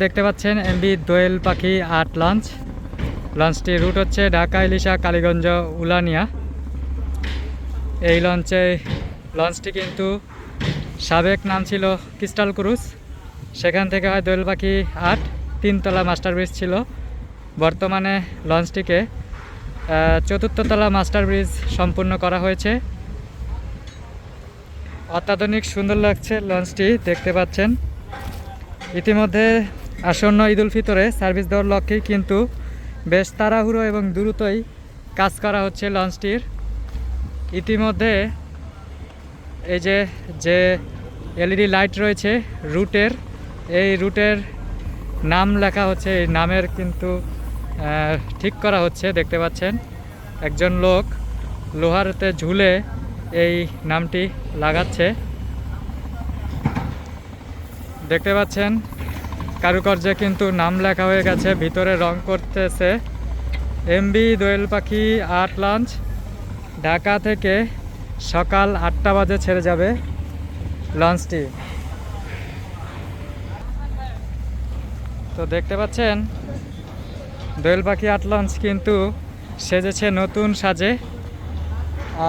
দেখতে পাচ্ছেন এমবি দোয়েল পাখি ৮ লঞ্চটির রুট হচ্ছে ঢাকা, ইলিশা, কালীগঞ্জ, উলানিয়া। এই লঞ্চটি কিন্তু সাবেক নাম ছিল ক্রিস্টাল ক্রুজ। সেখান থেকে হয় দোয়েল পাখি ৮, 3তলা মাস্টার ব্রিজ ছিল। বর্তমানে লঞ্চটিকে 4র্থ তলা মাস্টার ব্রিজ সম্পূর্ণ করা হয়েছে। অত্যাধুনিক সুন্দর লাগছে লঞ্চটি, দেখতে পাচ্ছেন। ইতিমধ্যে আসন্ন ঈদ উল ফিতরে সার্ভিস দেওয়ার লক্ষ্যেই কিন্তু বেশ তাড়াহুড়ো এবং দ্রুতই কাজ করা হচ্ছে লঞ্চটির। ইতিমধ্যে এই যে এলইডি লাইট রয়েছে রুটের, এই রুটের নাম লেখা হচ্ছে, এই নামের কিন্তু ঠিক করা হচ্ছে। দেখতে পাচ্ছেন একজন লোক লোহারতে ঝুলে এই নামটি লাগাচ্ছে। দেখতে পাচ্ছেন কারুকার্যে কিন্তু নাম লেখা হয়ে গেছে, ভিতরে রং করতেছে। এমবি দোয়েল পাখি ৮ লঞ্চ ঢাকা থেকে সকাল ৮টা বাজে ছেড়ে যাবে লঞ্চটি। তো দেখতে পাচ্ছেন দোয়েল পাখি ৮ লঞ্চ কিন্তু সেজেছে নতুন সাজে।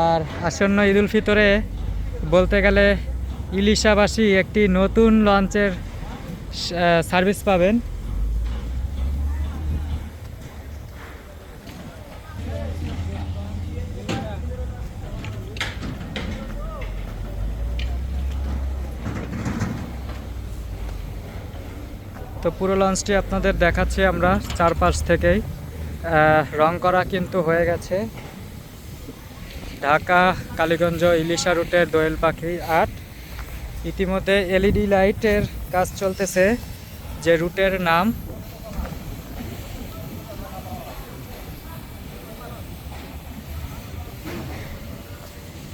আর আসন্ন ঈদ উল ফিতরে বলতে গেলে ইলিশাবাসী একটি নতুন লঞ্চের সার্ভিস পাবেন। তো পুরো লঞ্চটি আপনাদের দেখাচ্ছি আমরা চারপাশ থেকেই। রং করা কিন্তু হয়ে গেছে। ঢাকা কালীগঞ্জ ইলিশা রুটের দোয়েল পাখি ৮। ইতিমধ্যে এলইডি লাইটের কাজ চলতেছে, যে রুটের নাম।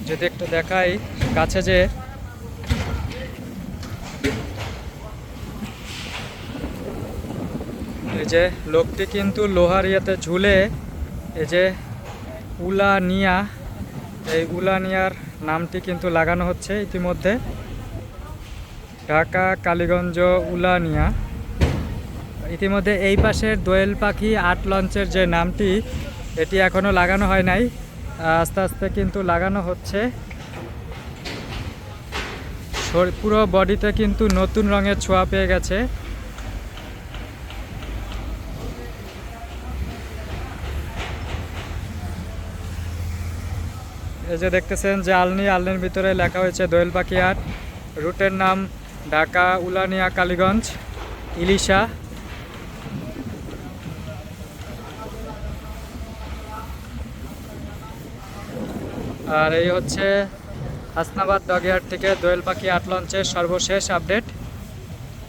যদি একটু দেখাই কাছে, যে এই যে লোকটি কিন্তু লোহার ইয়েতে ঝুলে, এই যে উলানিয়া, এই উলানিয়ার নামটি কিন্তু লাগানো হচ্ছে ইতিমধ্যে। ঢাকা কালীগঞ্জ উলানিয়া। ইতিমধ্যে এই পাশের দোয়েল পাখি ৮ লঞ্চের যে নামটি, এটি এখনও লাগানো হয় নাই, আস্তে আস্তে কিন্তু লাগানো হচ্ছে। পুরো বডিতে কিন্তু নতুন রঙের ছোঁয়া পেয়ে গেছে। এই যে দেখতেছেন যে আলনির ভিতরে লেখা হয়েছে দোয়েল পাখি ৮, রুটের নাম ঢাকা, উলানিয়া, কালীগঞ্জ, ইলিশা। আর এই হচ্ছে হাসনাবাদ ডকইয়ার্ড থেকে দোয়েল পাখি ৮ লঞ্চের সর্বশেষ আপডেট।